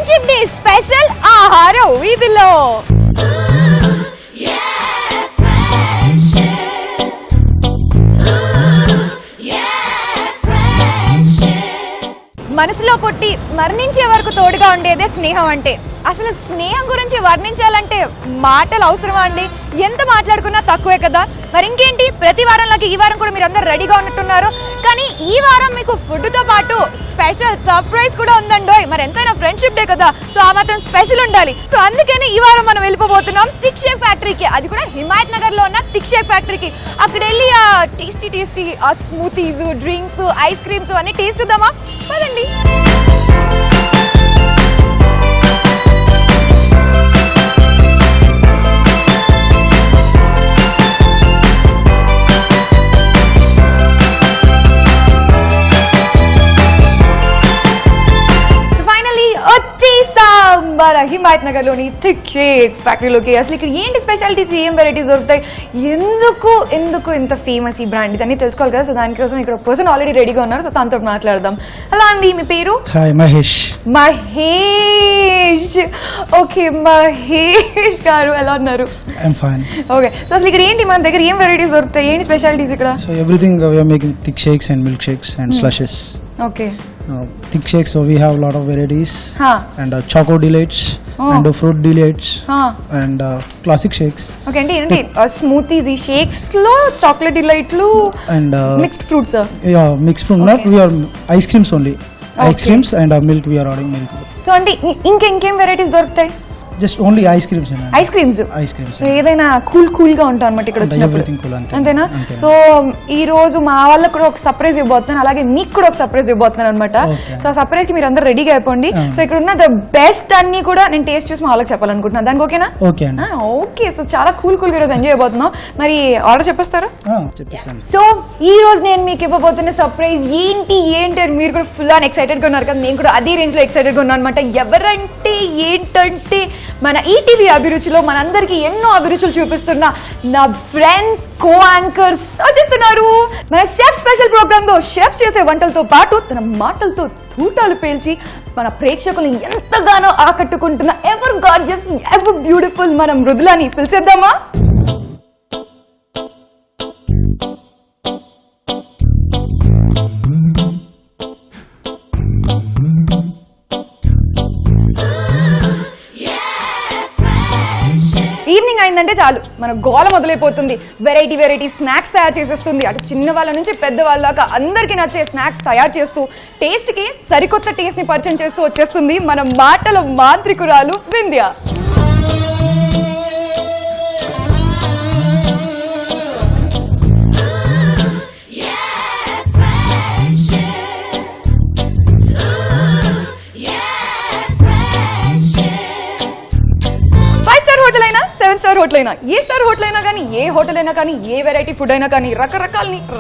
Friendship day special ఆహారం వీధిలో. మనసులో పుట్టి మరణించే వరకు తోడుగా ఉండేదే స్నేహం అంటే. అసలు స్నేహం గురించి వర్ణించాలంటే మాటలు అవసరమా అండి? ఎంత మాట్లాడుకున్నా తక్కువే కదా. మరి ఇంకేంటి, ప్రతి వారంలాగా ఈ వారం కూడా మీరు అందరు రెడీగా ఉన్నట్టున్నారు. కానీ ఈ వారం మీకు ఫుడ్తో పాటు స్పెషల్ సర్ప్రైజ్ కూడా ఉందండోయ్. మరి ఎంతైనా ఫ్రెండ్షిప్ డే కదా, సో ఆ మాత్రం స్పెషల్ ఉండాలి. సో అందుకని ఈ వారం మనం వెళ్ళిపోతున్నాం థిక్ షేక్ ఫ్యాక్టరీకి. అది కూడా హిమాయత్ నగర్ లో ఉన్న థిక్ షేక్ ఫ్యాక్టరీకి. అక్కడ వెళ్ళి ఆ టేస్టీ ఆ స్మూతీస్, డ్రింక్స్, ఐస్ క్రీమ్స్ అన్ని టేస్ట్ చూద్దామా? పదండి. మన హిమాయత్ నగర్ లోని థిక్ షేక్ ఫ్యాక్టరీలోకి. అసలు ఇక్కడ ఏంటి స్పెషాలిటీస్, ఏం వెరైటీస్ దొరుకుతాయి, ఎందుకు ఇంత ఫేమస్ ఈ బ్రాండ్, ఇదన్నీ తెలుసుకోవాలి కదా. సో దానికోసం ఇక్కడ ఒక పర్సన్ ఆల్రెడీ రెడీగా ఉన్నారు. సో తనతో మాట్లాడదాం. హలో అండి, మీ పేరు? హాయ్, మహేష్. ఓకే, మహేష్ గారు ఎలా ఉన్నారు? I'm fine. ఓకే, సో అసలు ఇక్కడ ఏంటి, మన దగ్గర ఏం వెరైటీస్ దొరుకుతాయి, ఏంటి స్పెషాలిటీస్ ఇక్కడ? So everything we are making thick shakes and milk shakes and slushes. Okay. Thick shakes, so we have a lot of varieties. And choco delights and fruit delights and classic shakes. Okay, andi smoothies, ee shakes lo chocolate delight lu and mixed fruits. Yeah, mixed fruit. Not we are ice creams only. Ice creams and milk, we are adding milk. So andi inkem varieties doruktayi? Just only ice creams. ఏదైనా cool గా ఉంటాయి అన్నమాట ఇక్కడ వచ్చినప్పుడు, అంతేనా? So ఈ రోజు మా వాళ్ళకి కూడా ఒక సర్ప్రైజ్ ఇవ్వబోతున్నాను, అలాగే మీకు కూడా ఒక సర్ప్రైజ్ ఇవ్వబోతున్నాను అనమాట. సో ఆ సర్ప్రైజ్ కి మీరు అందరూ రెడీగా అయిపోండి. సో ఇక్కడ ఉన్న ద బెస్ట్ అన్ని కూడా నేను టేస్ట్ చేసి మా వాళ్ళకి చెప్పాలనుకుంటున్నాను. దానికి ఓకేనా? ఓకే. సో చాలా కూల్ గా ఈరోజు ఎంజాయ్ అయిపోతున్నాం. మరి ఆర్డర్ చెప్పేస్తారా? సో ఈ రోజు నేను మీకు ఇవ్వబోతున్న సర్ప్రైజ్ ఏంటి అని మీరు కూడా ఫుల్ ఆన్ ఎక్సైటెడ్ గా ఉన్నారు కదా, నేను కూడా అదే రేంజ్ లో ఎక్సైటెడ్ గా ఉన్నాను అనమాట. ఎవరంటే ఏంటంటే మన ఈటీవీ అభిరుచిలో మనందరికీ ఎన్నో అభిరుచులు చూపిస్తున్న నా ఫ్రెండ్స్ కో యాంకర్స్ వచ్చేస్తున్నారు. మన షెఫ్ స్పెషల్ ప్రోగ్రామ్ లో షెఫ్స్ చేసే వంటలతో పాటు తన మాటలతో తూటాలు పేల్చి మన ప్రేక్షకులను ఎంతగానో ఆకట్టుకుంటున్న ఎవర్ గార్జియస్, ఎవర్ బ్యూటిఫుల్ మన మృదులాని పిలిచేద్దామా? ఈవినింగ్ అయిందంటే చాలు మన గోల మొదలైపోతుంది. వెరైటీ స్నాక్స్ తయారు చేసేస్తుంది. అటు చిన్న వాళ్ళ నుంచి పెద్ద వాళ్ళ దాకా అందరికీ నచ్చే స్నాక్స్ తయారు చేస్తూ టేస్ట్ కి సరికొత్త టేస్ట్ ని పరిచయం చేస్తూ వచ్చేస్తుంది మన మాటల మాంత్రికురాలు వింధ్య. స్టార్ హోటల్ అయినా, ఏ స్టార్ హోటల్ అయినా కానీ, ఏ హోటల్ అయినా కానీ, ఏ వెరైటీ ఫుడ్ అయినా కానీ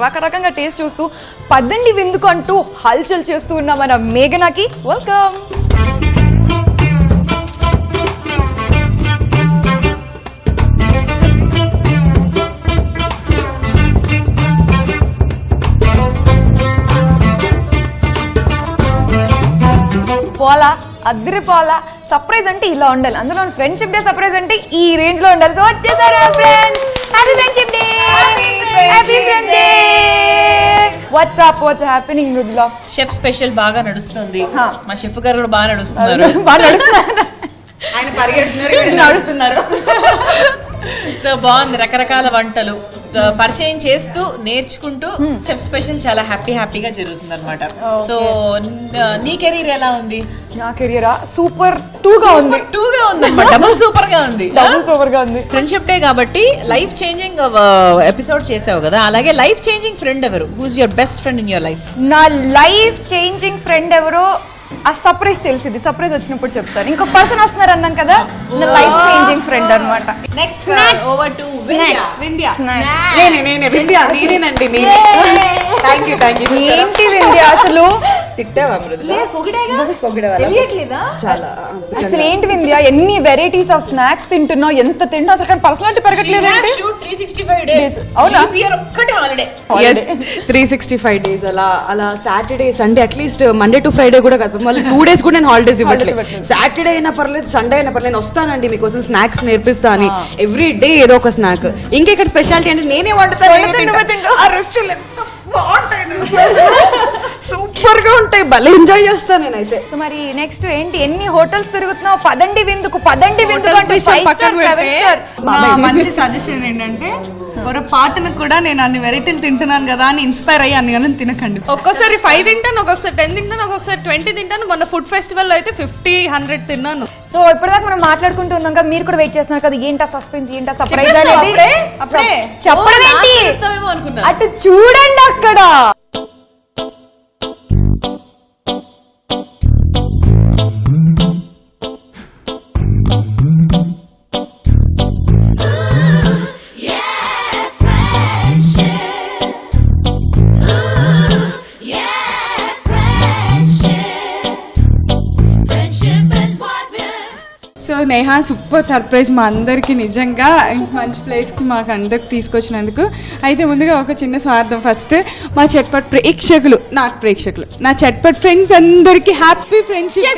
రకరకంగా టేస్ట్ చూస్తూ పద్దండి విందుకు అంటూ హల్చల్ చేస్తూ ఉన్న మన మేఘనాకి వెల్కమ్. పోలా అద్దరిపోలా సర్ప్రైజ్ అంటే ఇలా ఉండాలి, అందులో ఫ్రెండ్షిప్ డే సర్ప్రైజ్ అంటే ఈ రేంజ్ లో ఉండాలి. సో వచ్చేసారా friends, happy friendship day, happy friend day. What's happening Mridula? Chef special బాగా నడుస్తుంది. మా షెఫ్ గారు కూడా బాగా నడుస్తున్నారు. ఆయన నడుస్తున్నారు. సో బాగుంది, రకరకాల వంటలు పరిచయం చేస్తూ నేర్చుకుంటూ చెఫ్ స్పెషల్ చాలా హ్యాపీగా జరుగుతుంది అనమాట. సో నీ కెరీర్ ఎలా ఉంది? నా కెరియరా సూపర్ టూగా ఉంది డబుల్ సూపర్ గా ఉంది. ఫ్రెండ్షిప్ డే కాబట్టి లైఫ్ చేంజింగ్ ఎపిసోడ్ చేసావు కదా, అలాగే లైఫ్ చేంజింగ్ ఫ్రెండ్ ఎవరు? Who's your best friend in your life? నా లైఫ్ చేంజింగ్ ఫ్రెండ్ ఎవరో ఆ సర్ప్రైజ్ తెలిసింది, సర్ప్రైజ్ వచ్చినప్పుడు చెప్తాను. ఇంకో పర్సన్ వస్తున్నారు అన్నాం కదా, నా లైఫ్ చేంజింగ్ ఫ్రెండ్ అనమాట. నెక్స్ట్ ఓవర్ టు ఏంటి వింధ్య అసలు అసలు ఏంటి వింధ్య, ఎన్ని వెరైటీస్ ఆఫ్ స్నాక్స్ తింటున్నావు, ఎంత తింటున్నావు అసలు, కానీ పర్సనాలిటీ పెరగట్లేదు. 365 days అవునా? 365 days అలా Saturday Sunday at least Monday to Friday కూడా కదా మళ్ళీ 2 days కూడా నేను హాలిడేస్ ఇవ్వట్లేదు. సాటర్డే అయినా పర్లేదు, సండే అయినా పర్లేదు, నేను వస్తానండి మీకోసం స్నాక్స్ నేర్పిస్తా అని. ఎవ్రీ డే ఏదో ఒక స్నాక్. ఇంకా ఇక్కడ స్పెషాలిటీ అంటే నేనే వండుతాను, ఆ రుచులు ఎంత బాగుంటాయి, సూపర్ గా ఉంటాయి, భలే ఎంజాయ్ చేస్తాను నేనైతే. సో మరి నెక్స్ట్ ఏంటి, ఎన్ని హోటల్స్ తిరుగుతున్నావు? పదండి విందుకు, పదండి విందుకు అంటే 5 పక్కన star, 7 పెడితే star. నా మంచి సజెషన్ ఏంటంటే పొరపాటును కూడా నేను అన్ని వెరైటీలు తింటున్నాను కదా అని ఇన్స్పైర్ అయ్యి అన్ని కానీ తినకండి. ఒక్కోసారి 5 తింటాను, ఒక్కొక్కసారి 10 తింటాను, ఒక్కొక్కసారి 20 తింటాను. మొన్న ఫుడ్ ఫెస్టివల్ లో అయితే 50-100 తిన్నాను. సో ఇప్పటిదాకా మనం మాట్లాడుకుంటూ ఉన్నాం కదా, మీరు కూడా వెయిట్ చేస్తున్నారు కదా, ఏంటా సస్పెన్స్, ఏంటా సర్ప్రైజ్ అనేది అప్పుడే చెప్పడం ఏంటి, అనుకున్నా. అటు చూడండి అక్కడ. సో నేహా సూపర్ సర్ప్రైజ్ మా అందరికి, నిజంగా మంచి ప్లేస్కి మాకు అందరికి తీసుకొచ్చినందుకు. అయితే ముందుగా ఒక చిన్న స్వార్థం, ఫస్ట్ మా చట్పట్ ప్రేక్షకులు, నా చట్పట్ ఫ్రెండ్స్ అందరికి హ్యాపీ ఫ్రెండ్షిప్.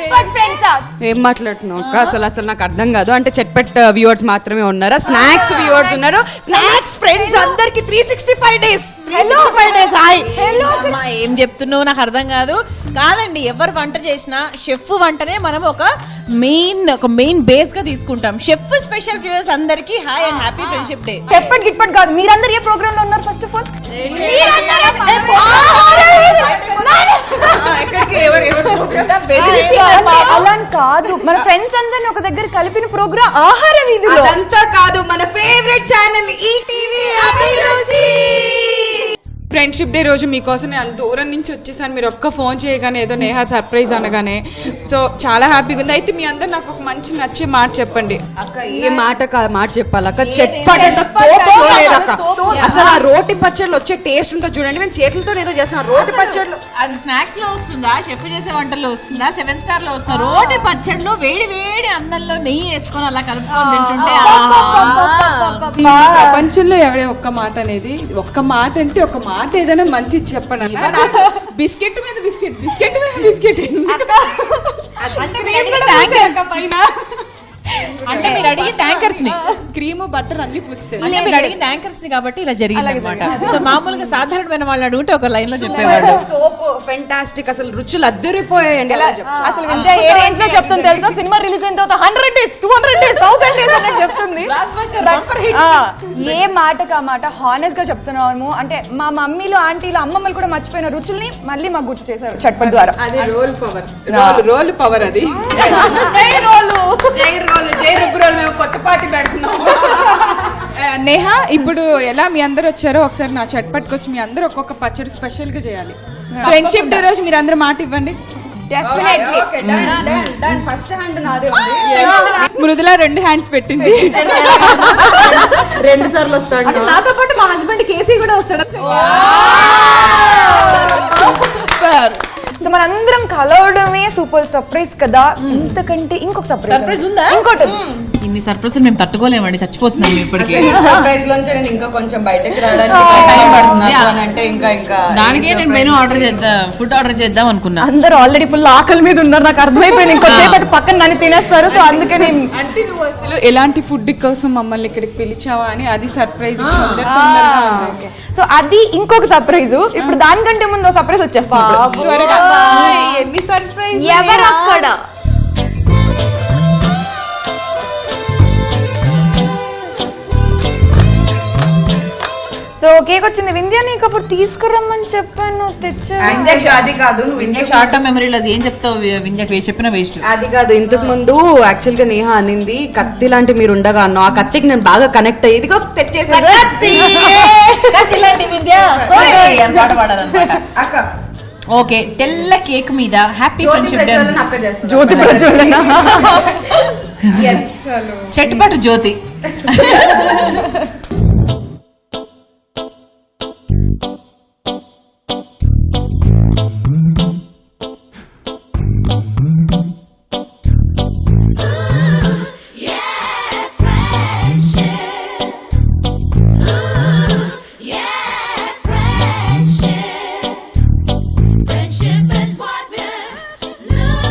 ఏం మాట్లాడుతున్నావు అక్క, అసలు నాకు అర్థం కాదు. అంటే చట్పట్ వ్యూవర్స్ మాత్రమే ఉన్నారా? స్నాక్స్ వ్యూవర్స్ ఉన్నారు, స్నాక్స్ ఫ్రెండ్స్ అందరికి 365 days. హాయ్. అమ్మా, ఏం చెప్తున్నావు నాకు అర్థం కాదు. కాదండి, ఎవరు వంట చేసినా షెఫ్ వంటనే మనం ఒక మెయిన్ బేస్ గా తీసుకుంటాం. షెఫ్ స్పెషల్ వ్యూవర్స్ అందరికి hi and happy friendship day. చెప్పట్ గిట్పట్ కాదు, మీరందరూ ఏ ప్రోగ్రామ్ లో ఉన్నారు? ఫస్ట్ ఆఫ్ ఆల్ అలా కాదు, మన ఫ్రెండ్స్ అందరిని ఒక దగ్గర కలిపిన ప్రోగ్రామ్ ఆహార వీధిలో. అదంతా కాదు, మన ఫేవరెట్ ఛానల్ ఈటీవీ అభిరుచి. ఫ్రెండ్షిప్ డే రోజు మీకోసం నేను అంత దూరం నుంచి వచ్చేసాను. మీరు ఒక్క ఫోన్ చేయగానే ఏదో నేహా సర్ప్రైజ్ అనగానే సో చాలా హ్యాపీగా ఉంది. అయితే మీ అందరు నాకు ఒక మంచి నచ్చే మాట చెప్పండి అక్క. ఏ మాట మాట చెప్పాలక్క, చెప్పండి. అసలు ఆ రోటి పచ్చళ్ళు వచ్చే టేస్ట్ ఉంటుంది చూడండి. మేము చేతులతో ఏదో చేస్తాం రోటి పచ్చళ్ళు. అది స్నాక్స్ లో వస్తుందా, షెఫ్ చేసే వంటల్లో వస్తుందా, 7 star లో వస్తుందా? రోటి పచ్చళ్ళు వేడి వేడి అన్నంలో నెయ్యి వేసుకొని అలా కలుపుకొని తింటుంటే ప్రపంచంలో ఎవడే ఒక్క మాట అనేది, ఒక్క మాట అంటే ఒక మాట ఏదైనా మంచి చెప్పండి అన్న. బిస్కెట్ మీద బిస్కెట్, బిస్కెట్ మీద బిస్కెట్ అంటే మీరు అడిగి ట్యాంకర్స్ ని, క్రీమ్ బటర్ అన్ని పూసేది. అంటే మీరు అడిగి ట్యాంకర్స్ ని కాబట్టి ఇలా జరిగింది అనమాట. సో మామూలుగా సాధారణమైన వాళ్ళు అడుగుంటే ఒక లైన్ లో చెప్పేవాళ్ళు. ఫెంటాస్టిక్, అసలు రుచులు అద్దరిపోయాయండి. అసలు వింటే ఏ రేంజ్ లో చెప్తుంది తెలుసా? సినిమా రిలీజ్ అయిన తర్వాత 100 days, 200 days, 1000 days అని చెప్తుంది. ఏ మాటకు ఆ మాట హానెస్ట్ గా చెప్తున్నాము. అంటే మా మమ్మీలు, ఆంటీలు, అమ్మమ్మలు కూడా మర్చిపోయిన రుచుల్ని మళ్ళీ మాకు గుర్తు చేశారు చట్పట్ ద్వారా. అది రోల్ పవర్, రోల్ పవర్ అది. కొత్త పార్టీ పెడుతున్నాం. నేహా, ఇప్పుడు ఎలా మీ అందరు వచ్చారో ఒకసారి నా చట్పట్కి వచ్చి మీ అందరూ ఒక్కొక్క పచ్చడి స్పెషల్ గా చేయాలి. ఫ్రెండ్షిప్ డే రోజు మీరు అందరూ మాట ఇవ్వండి. ఫస్ట్ హ్యాండ్ నాదే. మృదుల 2 హ్యాండ్స్ పెట్టింది. 2 సార్లు వస్తాడు. నాతో పాటు మా హస్బెండ్ కేసీ కూడా వస్తాడు. సో మనందరం కలవడమే సూపర్ సర్ప్రైజ్ కదా. ఇంతకంటే ఇంకొక సర్ప్రైజ్ ఉందా? ఇంకోటి. ఇన్ని సర్ప్రైజ్ మేము తట్టుకోలేమండి, చచ్చిపోతున్నాం ఇప్పటికి. సర్ప్రైజ్ లోంచి నేను ఇంకా కొంచెం బయటకి రావడానికి టైం పడుతుంది అంటే ఇంకా దానికే నేను మెనూ ఆర్డర్ చేద్దాం, ఫుడ్ ఆర్డర్ చేద్దాం అనుకున్నా. అందరూ ఆల్రెడీ ఫుల్ ఆకలి మీద ఉన్నారు, నాకు అర్థమైపోయింది. ఇంకొంచెం పక్కన నన్ను తినేస్తారు. సో అందుకని అంటే నువ్వు అసలు ఎలాంటి ఫుడ్ కోసం మమ్మల్ని ఇక్కడికి పిలిచావా అని అది సర్ప్రైజ్. సో అది ఇంకొక సర్ప్రైజ్. ఇప్పుడు దానికంటే ముందు సర్ప్రైజ్ వచ్చేస్తుంది. ఎన్ని సర్ప్రైజ్, ఎవరు అక్కడ? సో కేక్ వచ్చింది. వింధ్య నీకు అప్పుడు తీసుకురమ్మని చెప్పాను, తెచ్చా. అది కాదు, నువ్వు వింధ్యకి షార్ట్ టర్మ్ మెమరీలో ఏం చెప్తావు? వింధ్యకి చెప్పిన వేస్ట్. అది కాదు, ఇంతకు ముందు యాక్చువల్ గా నేహా అనింది కత్తి లాంటి మీరు ఉండగా అన్నా. ఆ కత్తికి నేను బాగా కనెక్ట్ అయ్యి ఇదిగో తెచ్చేసా కత్తి లాంటి వింధ్య పాట పాడాలన్నమాట. ఓకే, తెల్ల కేక్ మీద హ్యాపీ ఫ్రెండ్షిప్ డే. జ్యోతి ప్రజ్వలన, చట్పట్ జ్యోతి. Friendship is what we're losing.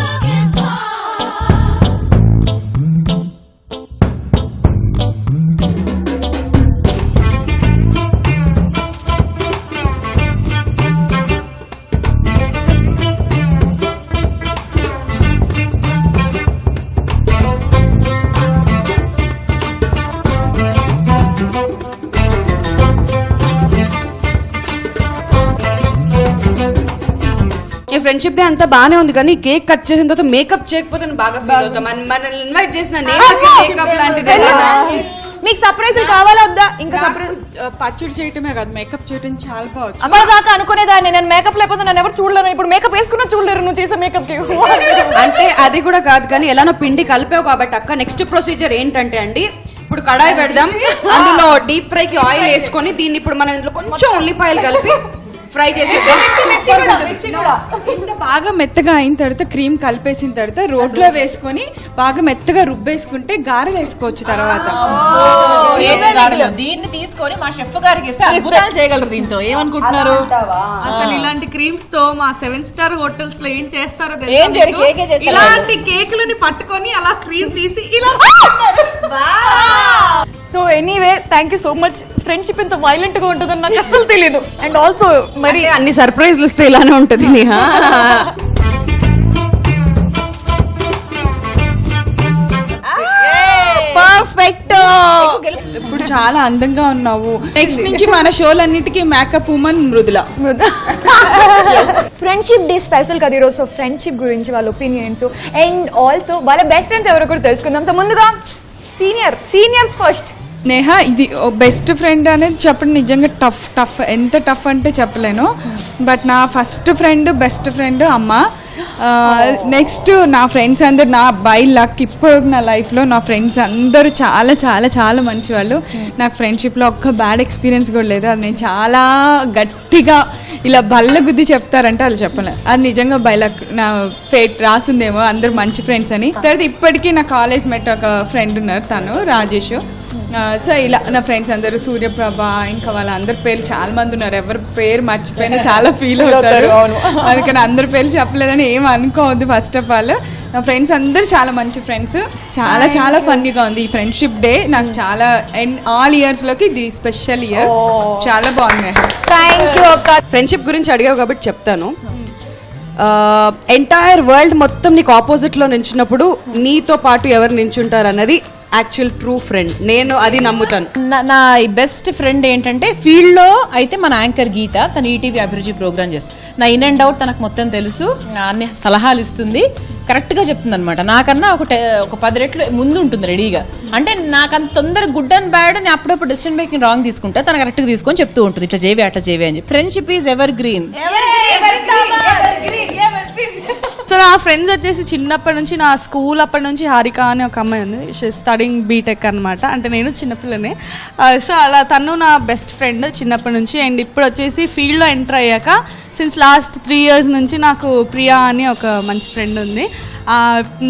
Friendship day అంతా బానే ఉంది కానీ కేక్ కట్ చేసిన తర్వాత మేకప్ చేయకపోతే నేను బాగా ఫీల్ అవుతా. మనల్ని ఇన్వైట్ చేసిన మేకప్ లాంటిది మీకు సర్ప్రైజ్ కావాలా వద్దా? ఇంకా సర్ప్రైజ్ పచ్చడి చేయటమే కాదు మేకప్ చేయటం చాలా బాగుంది. అప్పటిదాకా అనుకునేదాన్ని నేను మేకప్ లేకపోతే నన్ను ఎవరు చూడలేరు, ఇప్పుడు మేకప్ వేసుకున్నా చూడలేరు నువ్వు చేసే మేకప్ కి. అంటే అది కూడా కాదు కానీ ఎలానో పిండి కలిపావు కాబట్టి అక్క నెక్స్ట్ ప్రొసీజర్ ఏంటంటే అండి, ఇప్పుడు కడాయి పెడదాం, అందులో డీప్ ఫ్రై కి ఆయిల్ వేసుకొని దీన్ని ఇప్పుడు మనం ఇందులో కొంచెం ఉల్లిపాయలు కలిపి ఫ్రై చేసి ఇంకా బాగా మెత్తగా అయిన తర్వాత క్రీమ్ కలిపేసిన తర్వాత రోట్లో వేసుకొని బాగా మెత్తగా రుబ్బేసుకుంటే గారెలు వేసుకోవచ్చు తర్వాత. దీన్ని తీసుకొని మా షెఫ్ గారికి ఇస్తే అద్భుతాలు చేయగలరు దీంతో. ఏమనుకుంటున్నారు? అసలు ఇలాంటి క్రీమ్స్ తో మా 7 స్టార్ హోటల్స్ లో ఏం చేస్తారో ఏం జరిగి కేకే చేస్తారు. ఇలాంటి కేకులని పట్టుకొని అలా క్రీమ్ తీసి ఇలా. So anyway thank you so much. Friendship ఇంత వైలెంట్ గా ఉంటుందని నాకు అస్సలు తెలియదు. అండ్ ఆల్సో మరి అన్ని సర్ప్రైజ్లు ఇస్తే ఇలానే ఉంటది. పర్ఫెక్ట్. ఇప్పుడు చాలా అందంగా ఉన్నావు. నెక్స్ట్ నుంచి మన షోలన్నిటికీ makeup woman Mridula. Friendship day special కదా ఈరోజు. సో ఫ్రెండ్షిప్ గురించి వాళ్ళ ఒపీనియన్స్ అండ్ ఆల్సో వాళ్ళ బెస్ట్ ఫ్రెండ్స్ ఎవరో కూడా తెలుసుకుందాం. సో ముందుగా సీనియర్స్ ఫస్ట్. నేహ, ఇది బెస్ట్ ఫ్రెండ్ అనేది చెప్పడం నిజంగా టఫ్. ఎంత టఫ్ అంటే చెప్పలేను. బట్ నా ఫస్ట్ ఫ్రెండ్ బెస్ట్ ఫ్రెండ్ అమ్మ. నెక్స్ట్ నా ఫ్రెండ్స్ అందరు నా బై లక్ ఇప్పుడు నా లైఫ్లో నా ఫ్రెండ్స్ అందరూ చాలా చాలా చాలా మంచి వాళ్ళు. నాకు ఫ్రెండ్షిప్లో ఒక్క బ్యాడ్ ఎక్స్పీరియన్స్ కూడా లేదు. అది నేను చాలా గట్టిగా ఇలా బల్ల గుద్ది చెప్తారంటే వాళ్ళు చెప్పలేదు. అది నిజంగా బై లక్, నా ఫేట్ రాసిందేమో అందరు మంచి ఫ్రెండ్స్ అని. తర్వాత ఇప్పటికీ నా కాలేజ్ మెట్ ఒక ఫ్రెండ్ ఉన్నారు, తను రాజేష్. సో ఇలా నా ఫ్రెండ్స్ అందరూ సూర్యప్రభ, ఇంకా వాళ్ళ అందరి పేర్లు చాలా మంది ఉన్నారు. ఎవరి పేరు మర్చిపోయినా చాలా ఫీల్ అవుతారు. అందుకని అందరి పేర్లు చెప్పలేదని ఏం అనుకోవద్దు. ఫస్ట్ ఆఫ్ ఆల్ నా ఫ్రెండ్స్ అందరు చాలా మంచి ఫ్రెండ్స్. చాలా చాలా ఫన్నీగా ఉంది ఈ ఫ్రెండ్షిప్ డే. నాకు చాలా ఆల్ ఇయర్స్ లోకి ఇది స్పెషల్ ఇయర్. చాలా బాగున్నాయి. థ్యాంక్ యూ అక్క. ఫ్రెండ్షిప్ గురించి అడిగావు కాబట్టి చెప్తాను. ఎంటైర్ వరల్డ్ మొత్తం నీకు ఆపోజిట్ లో నించున్నప్పుడు నీతో పాటు ఎవరు నించుంటారు అన్నది యాక్చువల్ ట్రూ ఫ్రెండ్. నేను అది నమ్ముతాను. నా బెస్ట్ ఫ్రెండ్ ఏంటంటే ఫీల్డ్ లో అయితే మన యాంకర్ గీత, తన ఈటీవీ అభిరుచి ప్రోగ్రామ్ చేస్తుంది. నా ఇన్ అండ్ అవుట్ తనకు మొత్తం తెలుసు, అన్ని సలహాలు ఇస్తుంది, కరెక్ట్ గా చెప్తుంది అనమాట. నాకన్నా ఒక 10 రెట్లు ముందు ఉంటుంది రెడీగా. అంటే నాకు అంత తొందర గుడ్ అండ్ బ్యాడ్ అని అప్పుడప్పుడు డెసిషన్ మేకింగ్ రాంగ్ తీసుకుంటే తన కరెక్ట్ గా తీసుకొని చెప్తూ ఉంటుంది, ఇట్లా చేవి అట్లా చేవి అని చెప్పి. Friendship is ever green. So నా ఫ్రెండ్స్ వచ్చేసి చిన్నప్పటి నుంచి, నా స్కూల్ అప్పటి నుంచి హారిక అనే ఒక అమ్మాయి ఉంది. స్టడింగ్ బీటెక్ అనమాట. అంటే నేను చిన్నపిల్లనే. సో అలా తను నా బెస్ట్ ఫ్రెండ్ చిన్నప్పటి నుంచి. అండ్ ఇప్పుడు వచ్చేసి ఫీల్డ్లో ఎంటర్ అయ్యాక సిన్స్ లాస్ట్ 3 years నుంచి నాకు ప్రియా అని ఒక మంచి ఫ్రెండ్ ఉంది.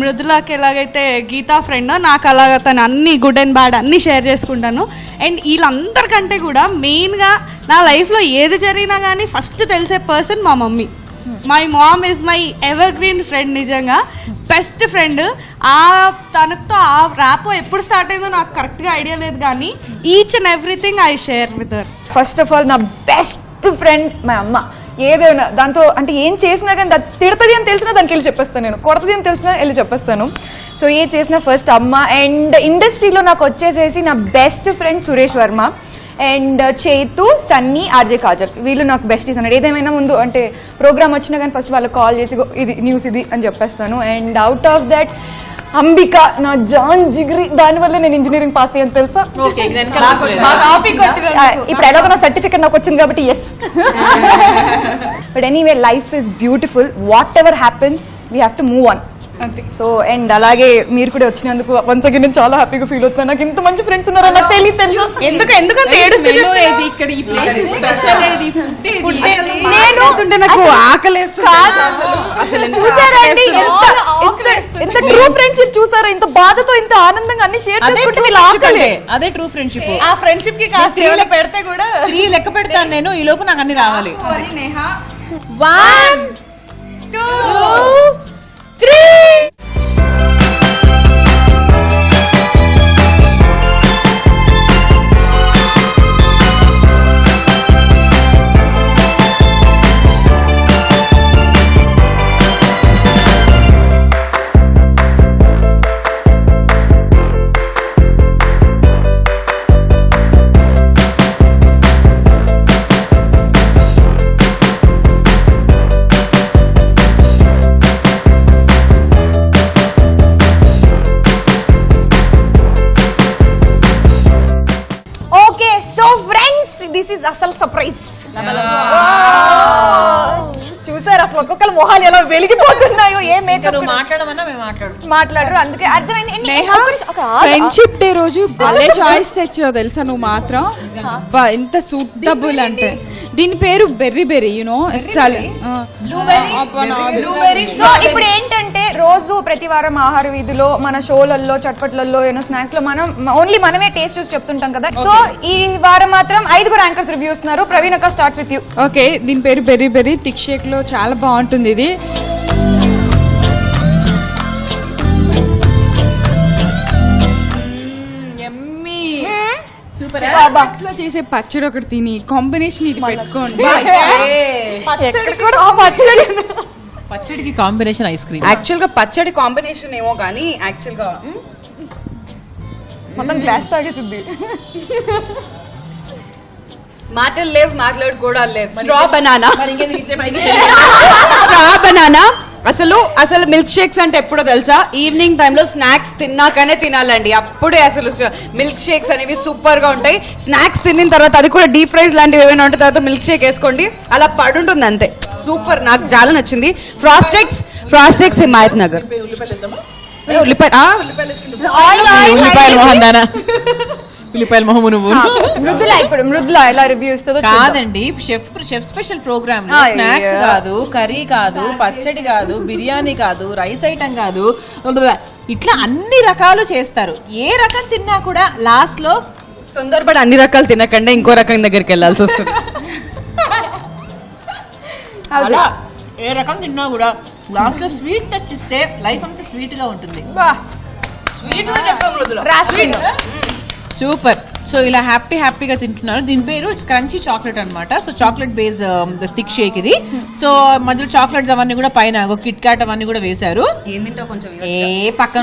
మృదులకి ఎలాగైతే గీతా ఫ్రెండ్, నాకు అలాగ తను అన్ని గుడ్ అండ్ బ్యాడ్ అన్నీ షేర్ చేసుకుంటాను. అండ్ వీళ్ళందరికంటే కూడా మెయిన్గా నా లైఫ్లో ఏది జరిగినా కానీ ఫస్ట్ తెలిసే పర్సన్ మా mummy. My mom is my ever green friend. నిజంగా బెస్ట్ ఫ్రెండ్. తనతో ఆ ర్యాప్ ఎప్పుడు స్టార్ట్ అయిందో నాకు కరెక్ట్గా ఐడియా లేదు కానీ each and everything I share with her. First of all నా బెస్ట్ ఫ్రెండ్ మా అమ్మ. ఏదైనా దాంతో అంటే ఏం చేసినా కానీ తిడుతుంది అని తెలిసినా దానికి వెళ్ళి చెప్పేస్తాను, నేను కొడుతుంది అని తెలిసినా వెళ్ళి చెప్పేస్తాను. సో ఏ చేసినా ఫస్ట్ అమ్మ. అండ్ ఇండస్ట్రీలో నాకు వచ్చేసేసి నా best friend Suresh Varma and చేతు, సన్నీ, ఆర్జే కాజల్. వీళ్ళు నాకు బెస్టీస్ అన్నాడు. ఏదేమైనా ముందు అంటే ప్రోగ్రామ్ వచ్చినా కానీ ఫస్ట్ వాళ్ళకి కాల్ చేసి ఇది న్యూస్ ఇది అని చెప్పేస్తాను. And out of that Ambika, నా జాన్ జిగ్రీ. దానివల్ల నేను ఇంజనీరింగ్ పాస్ అయ్యాను తెలుసా. ఇప్పుడు ఎలాగో నా సర్టిఫికేట్ నాకు వచ్చింది కాబట్టి yes. But anyway life is beautiful. Whatever happens we have to move on. So and అలాగే మీరు కూడా వచ్చినందుకు వన్స్ అగైన్ నేను చాలా హ్యాపీగా ఫీల్ అవుతున్నాను. నాకు ఇంత మంచి ఫ్రెండ్స్ ఉన్నారో నాకు తెలియదు తెలుసు. ఎందుకంటే ఇక్కడ ఈ ప్లేస్ స్పెషల్ ఏది నేను నాకు ఆకలేస్తుంది. చూసారండి ఎంత ట్రూ ఫ్రెండ్షిప్ చూసారా, ఇంత బాధతో ఇంత ఆనందంగా అన్ని షేర్ చేసుకుంటే అదే ట్రూ ఫ్రెండ్షిప్. ఆ ఫ్రెండ్షిప్ కి కాస్త పెడితే కూడా 3 లెక్క పెడతాను నేను. ఈ లోపు నాకు అన్ని రావాలి. 1 2 3 మొహాలు ఎలా వెలిగిపోతున్నాయో ఏ మేకప్ నువ్వు మాట్లాడమన్నా మేము మాట్లాడరు, అందుకే అర్థమైంది. ఫ్రెండ్షిప్ డే రోజు భలే చాయిస్ తెచ్చావు తెలుసా నువ్వు మాత్రం. అబ్బా, ఎంత సూటబుల్ అంటే దీని పేరు బెర్రీ బెర్రీ యూనో. సో ఇప్పుడు ఏంటంటే రోజు ప్రతి వారం ఆహార వీధిలో మన షోలలో చట్పట్లలో ఏమో స్నాక్స్ లో మనమే టేస్ట్ చూసి చెప్తుంటాం కదా. సో ఈ వారం మాత్రం 5 యాంకర్స్ రివ్యూ ఇస్తున్నారు. ప్రవీణ్ అక్క స్టార్ట్ విత్ యూ. ఓకే, దీని పేరు బెర్రీ బెర్రీ థిక్ షేక్ లో చాలా బాగుంటుంది ఇది. చేసే పచ్చడి ఒకటి తిని కాంబినేషన్ ఇది పెట్టుకోండి. పచ్చడికి కాంబినేషన్ ఐస్ క్రీమ్. యాక్చువల్ గా పచ్చడి కాంబినేషన్ ఏమో కానీ యాక్చువల్ గా మొత్తం గ్లాస్ తాగేసింది. మాటలు లేవు, మాట్లాడుకోవడాలు లేవు. Straw banana straw banana. అసలు మిల్క్ షేక్స్ అంటే ఎప్పుడో తెలుసా, ఈవినింగ్ టైంలో స్నాక్స్ తిన్నాకనే తినాలండి. అప్పుడే అసలు మిల్క్ షేక్స్ అనేవి సూపర్ గా ఉంటాయి. స్నాక్స్ తిన్న తర్వాత అది కూడా డీప్ ఫ్రైస్ లాంటివి ఏమైనా ఉంటే తర్వాత మిల్క్ షేక్ వేసుకోండి, అలా పడుంటుంది అంతే. సూపర్, నాకు చాలా నచ్చింది. ఫ్రాస్టెక్స్ హిమాయత్ నగర్. ఉల్లిపాయల మొహం దానా, ఉల్లిపాయల మొహము నువ్వు. మృదుల ఎలా రివ్యూ ఇస్తుందో కాదండి. షెఫ్ స్పెషల్ ప్రోగ్రామ్ లో స్నాక్స్ కాదు, కర్రీ కాదు, పచ్చడి కాదు, బిర్యానీ కాదు, రైస్ ఐటమ్ కాదు, ఇట్లా అన్ని రకాలు చేస్తారు. ఏ రకం తిన్నా కూడా లాస్ట్ లో తొందరపడి అన్ని రకాలు తినకండి, ఇంకో రకం దగ్గరికి వెళ్ళాల్సి వస్తుంది. అలా ఏ రకం తిన్నా కూడా లాస్ట్ లో స్వీట్ టచ్ ఇస్తే లైఫ్ అంతా స్వీట్ గా ఉంటుంది. సూపర్. సో ఇలా హ్యాపీగా తింటున్నారు. దీని పేరు క్రంచీ చాక్లెట్ అన్నమాట. So chocolate base thick shake ఇది. సో మధ్యలో చాక్లెట్స్ అవన్నీ కూడా పైన కిట్ క్యాట్ అవన్నీ కూడా వేశారు. పక్కన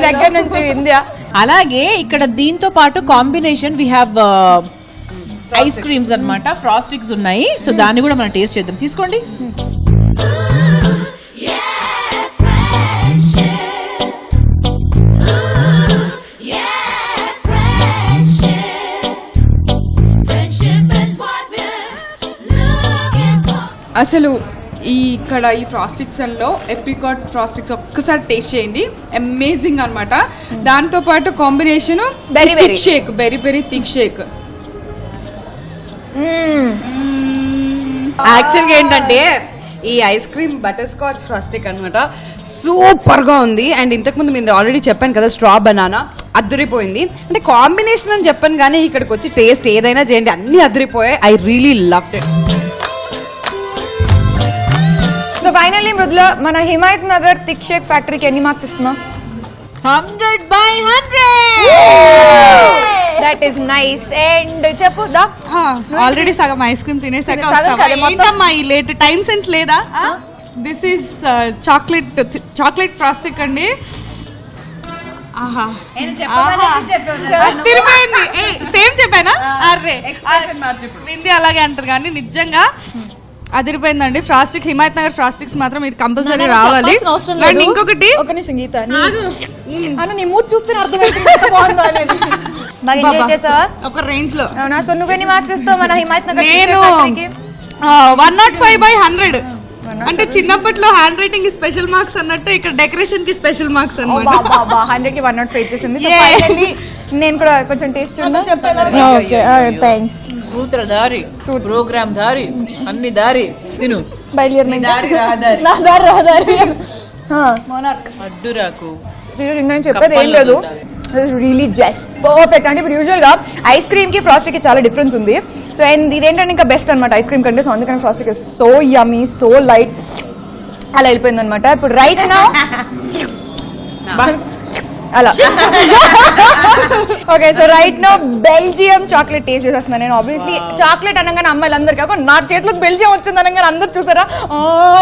దగ్గర నుంచి ఇండియా. అలాగే ఇక్కడ దీంతో పాటు combination we have ice creams అన్నమాట. ఫ్రాస్టిక్స్ ఉన్నాయి. సో దాన్ని కూడా మనం టేస్ట్ చేద్దాం. తీసుకోండి. అసలు ఇక్కడ ఈ ఫ్రాస్టిక్స్ లో ఎప్రికాట్ ఫ్రాస్టిక్స్ ఒక్కసారి టేస్ట్ చేయండి, అమేజింగ్ అనమాట. దాంతో పాటు combination thick shake, berry berry thick shake. యాక్చువల్గా ఏంటంటే ఈ ఐస్ క్రీమ్ బటర్ స్కాచ్ ఫ్రాస్టిక్ అనమాట, సూపర్ గా ఉంది. అండ్ ఇంతకు ముందు మీరు ఆల్రెడీ చెప్పాను కదా స్ట్రా బనానా, అద్దరిపోయింది. అంటే కాంబినేషన్ అని చెప్పాను కానీ ఇక్కడికి వచ్చి టేస్ట్ ఏదైనా చేయండి, అన్ని అద్దరిపోయాయి. I really loved it. So finally Mridula, మన హిమాయత్ నగర్ థిక్ షేక్ ఫ్యాక్టరీకి ఎన్ని మార్క్స్ ఇస్తున్నావు? 100/100. That is nice. అండ్ చెప్పు దా. ఆల్రెడీ సగం ఐస్ క్రీమ్ తినేసాక ఏంటమ్మా ఈ లేట్ టైం సెన్స్ లేదా? దిస్ ఈస్ చాక్లెట్ ఫ్రాస్టిక్ అండి. సేమ్ చెప్పానా? అర్రే వింది అలాగే అంటారు కానీ నిజంగా అదిరిపోయిందండి. ఫ్రాస్టిక్ హిమాయత్ నగర్ ఫ్రాస్టిక్స్ మాత్రం మీరు కంపల్సరీ రావాలి. అండ్ ఇంకొకటి ఒక నిమిషం గీత, నీ మూడ్ చూస్తే అర్థమైంది బాగుందా అనేది. బాగా ఎంజాయ్ చేసావా ఒక రేంజ్ లో? అవునా? సో నువ్వెన్ని మార్క్స్ ఇస్తావు మన హిమాయత్ నగర్? నేను 105/100. అంటే చిన్నప్పట్లో హ్యాండ్ రైటింగ్ కి స్పెషల్ మార్క్స్ అన్నట్టు ఇక్కడ డెకరేషన్ కి స్పెషల్ మార్క్స్ అన్నమాట. 100కి 105 ఇచ్చేసింది. నేను కూడా కొంచెం టేస్ట్ థ్యాంక్స్. సూత్రధారి, ప్రోగ్రామ్ దారి, అన్ని దారి తిను. అడ్డురాకు. నేను చెప్పేది ఏం లేదు, రియలీ జస్ట్ పర్ఫెక్ట్. అంటే ఇప్పుడు యూజువల్ గా ఐస్ క్రీమ్ కి ఫ్రాస్టిక్ కి చాలా డిఫరెన్స్ ఉంది. సో అండ్ ఇదేంటంటే ఇంకా బెస్ట్ అనమాట ఐస్ క్రీమ్ కంటే. సో అందుకని Frostik is so yummy, so light, అలా వెళ్ళిపోయింది అనమాట. ఇప్పుడు రైట్ నౌ అలా okay. So right now Belgium chocolate taste చేసేస్తున్నాను నేను. ఆబ్వియస్లీ చాక్లెట్ అనగానే అమ్మాయిలందరూ కాక నా చేతిలోకి బెల్జియం వచ్చింది అనగానే అందరు చూసారా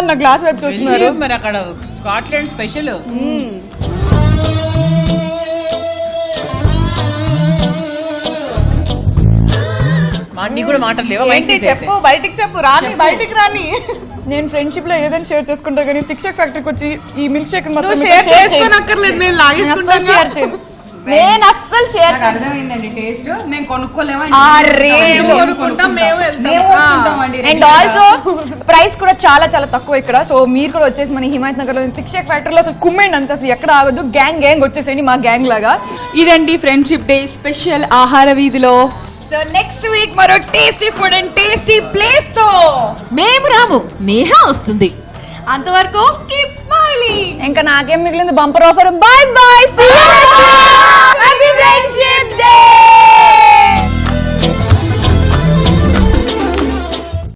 నా గ్లాస్ వైపు చూస్తున్నారు. మరి అక్కడ స్కాట్లాండ్ స్పెషల్. కూడా మాటలు లేవా? చెప్పు, బయటికి చెప్పు, రాని బయటికి రాని. నేను ఫ్రెండ్షిప్ లో ఏదైనా షేర్ చేసుకుంటా కానీ థిక్ షేక్ ఫ్యాక్టరీకి వచ్చి ఈ మిల్క్ షేక్ షేర్ చేసుకోనక్కర్లేదు, మేము లాగేసుకుంటాం. నేను అస్సలు షేర్ నాకు అర్థమైందండి టేస్ట్ మేము కొనుక్కోలేమా ఆ range మేము కొనుక్కుంటాం, మేము వెళ్తాం. అండ్ ఆల్సో ప్రైస్ కూడా చాలా చాలా తక్కువ ఇక్కడ. సో మీరు కూడా వచ్చేసి మన హిమాయత్ నగర్ లో థిక్ షేక్ ఫ్యాక్టరీలో అసలు కుమ్మండి అంత, అసలు ఎక్కడ ఆగదు. గ్యాంగ్ వచ్చేసేయండి మా గ్యాంగ్ లాగా. ఇదండి ఫ్రెండ్షిప్ డే స్పెషల్ ఆహార వీధిలో. సో నెక్స్ట్ వీక్ మరో tasty food and tasty place తో మేము రాము, నేహా వస్తుంది. అంతవరకు కీప్ స్మైలింగ్. ఇంకా నాకేం మిగిలింది బంపర్ ఆఫర్. Bye bye.